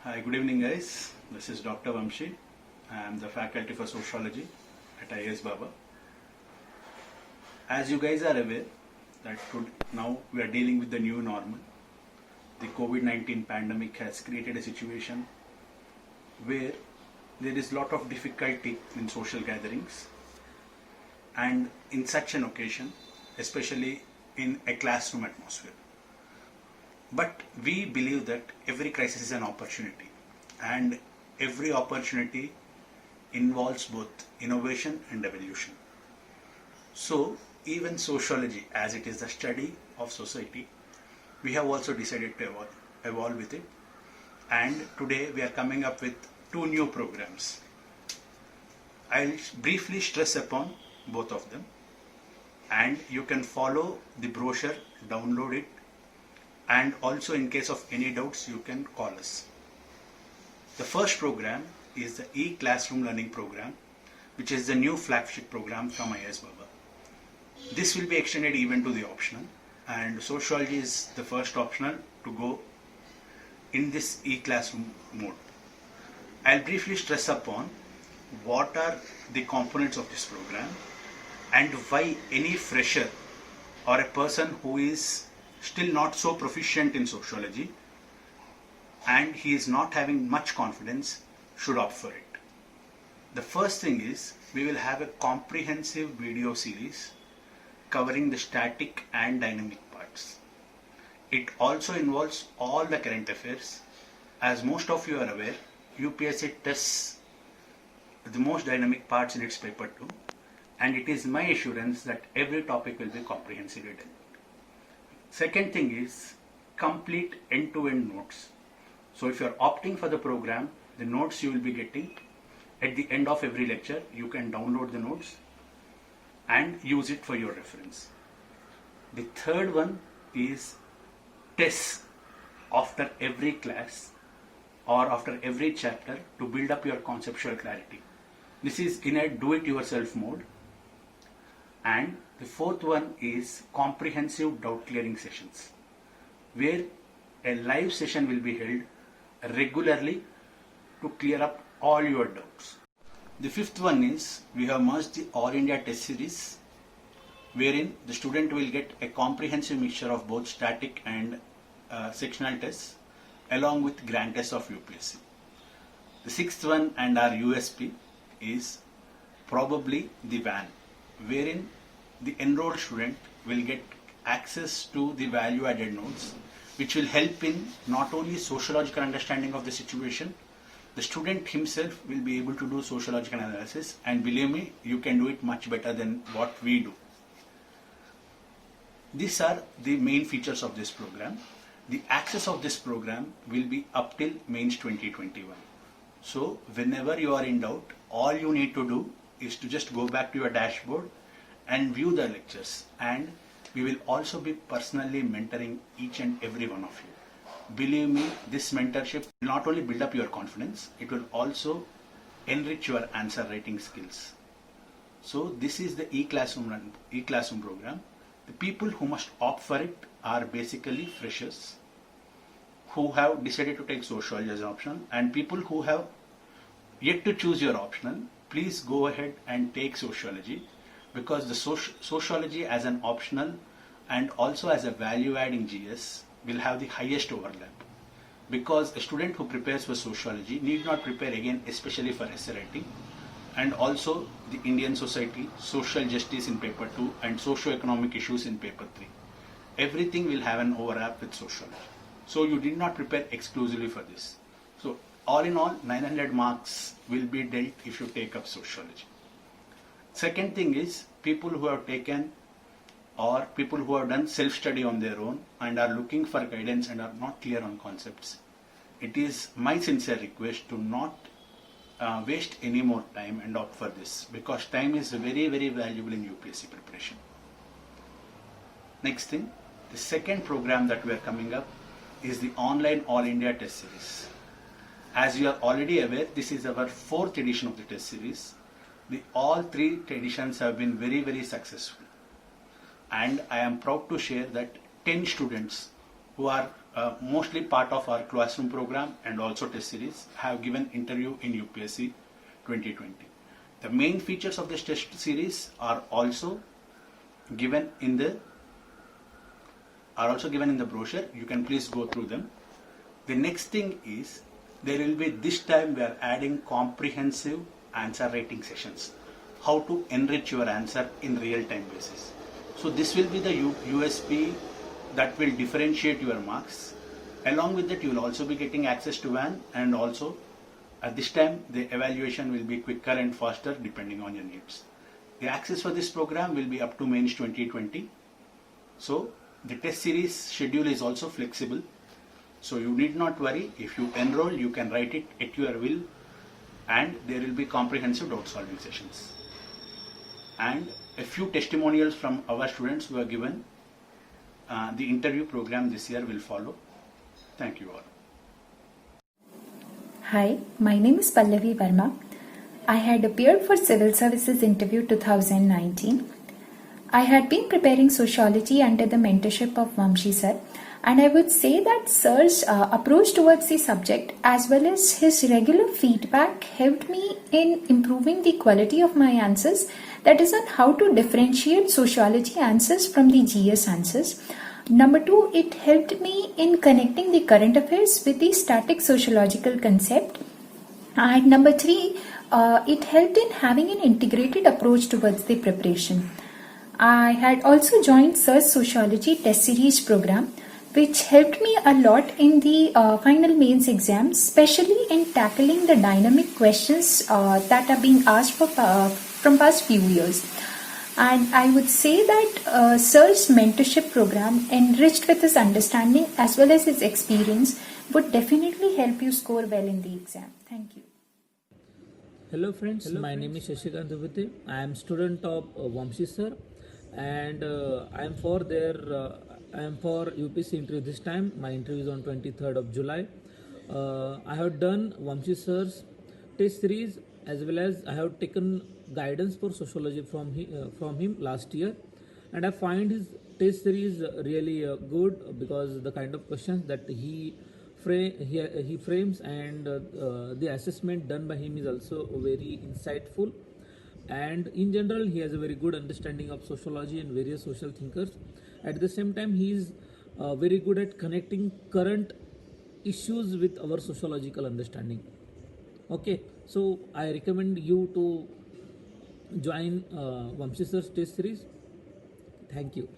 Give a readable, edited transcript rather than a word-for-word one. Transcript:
Hi, good evening guys. This is Dr. Vamshi. I am the faculty for sociology at IS Baba. As you guys are aware that now we are dealing with the new normal. The COVID-19 pandemic has created a situation where there is a lot of difficulty in social gatherings, and in such an occasion, especially in a classroom atmosphere. But we believe that every crisis is an opportunity, and every opportunity involves both innovation and evolution. So even sociology, as it is the study of society, we have also decided to evolve with it. And today we are coming up with two new programs. I'll briefly stress upon both of them, and you can follow the brochure, download it, and also in case of any doubts you can call us. The first program is the e-classroom learning program, which is the new flagship program from IS Baba. This will be extended even to the optional, and sociology is the first optional to go in this e-classroom mode. I'll briefly stress upon what are the components of this program and why any fresher or a person who is still not so proficient in sociology and he is not having much confidence should opt for it. The first thing is we will have a comprehensive video series covering the static and dynamic parts. It also involves all the current affairs. As most of you are aware, UPSC tests the most dynamic parts in its paper 2, and it is my assurance that every topic will be comprehensively dealt. Second thing is complete end-to-end notes. So if you are opting for the program, the notes you will be getting at the end of every lecture, you can download the notes and use it for your reference. The third one is tests after every class or after every chapter to build up your conceptual clarity. This is in a do-it-yourself mode. And the fourth one is comprehensive doubt clearing sessions, where a live session will be held regularly to clear up all your doubts. The fifth one is we have merged the All India test series, wherein the student will get a comprehensive mixture of both static and sectional tests along with grand tests of UPSC. The sixth one and our USP is probably the VAN, wherein the enrolled student will get access to the value added notes, which will help in not only sociological understanding of the situation, the student himself will be able to do sociological analysis, and believe me, you can do it much better than what we do. These are the main features of this program. The access of this program will be up till Mains 2021. So whenever you are in doubt, all you need to do is to just go back to your dashboard and view the lectures, and we will also be personally mentoring each and every one of you. Believe me, this mentorship will not only build up your confidence, it will also enrich your answer writing skills. So this is the e-classroom program. The people who must opt for it are basically freshers who have decided to take sociology as an option, and people who have yet to choose your optional, please go ahead and take sociology, because the sociology as an optional and also as a value add in GS will have the highest overlap, because a student who prepares for sociology need not prepare again especially for essay writing, and also the Indian society, social justice in paper 2 and socio-economic issues in paper 3. Everything will have an overlap with sociology. So you did not prepare exclusively for this. So all in all, 900 marks will be dealt if you take up sociology. Second thing is people who have taken or people who have done self-study on their own and are looking for guidance and are not clear on concepts. It is my sincere request to not waste any more time and opt for this, because time is very, very valuable in UPSC preparation. Next thing, the second program that we are coming up is the online All India test series. As you are already aware, this is our 4th edition of the test series. All 3 editions have been very, very successful. And I am proud to share that 10 students who are mostly part of our classroom program and also test series have given interview in UPSC 2020. The main features of this test series are also given in the brochure. You can please go through them. The next thing is there will be, this time we are adding comprehensive answer writing sessions. How to enrich your answer in real time basis. So this will be the USP that will differentiate your marks. Along with that, you will also be getting access to WAN, and also at this time the evaluation will be quicker and faster depending on your needs. The access for this program will be up to Mains 2020. So the test series schedule is also flexible. So you need not worry. If you enroll, you can write it at your will, and there will be comprehensive doubt solving sessions. And a few testimonials from our students who are given the interview program this year will follow. Thank you all. Hi, my name is Pallavi Verma. I had appeared for Civil Services Interview 2019. I had been preparing sociology under the mentorship of Vamshi sir, and I would say that sir's approach towards the subject as well as his regular feedback helped me in improving the quality of my answers, that is on how to differentiate sociology answers from the GS answers. Number two, it helped me in connecting the current affairs with the static sociological concept. And number three, it helped in having an integrated approach towards the preparation. I had also joined Sir's Sociology Test Series program, which helped me a lot in the final mains exam, especially in tackling the dynamic questions that are being asked from past few years. And I would say that Sir's mentorship program, enriched with his understanding as well as his experience, would definitely help you score well in the exam. Thank you. Hello friends, my name is Shashikant Dubite. I am student of Vamshi sir, and I am for UPSC interview this time. My interview is on 23rd of July. I have done Vamshi sir's test series, as well as I have taken guidance for sociology from him last year, and I find his test series really good, because the kind of questions that he frames, and the assessment done by him is also very insightful, and in general he has a very good understanding of sociology and various social thinkers. At the same time, he is very good at connecting current issues with our sociological understanding. Okay, so I recommend you to join Vamshi sir's test series. Thank you.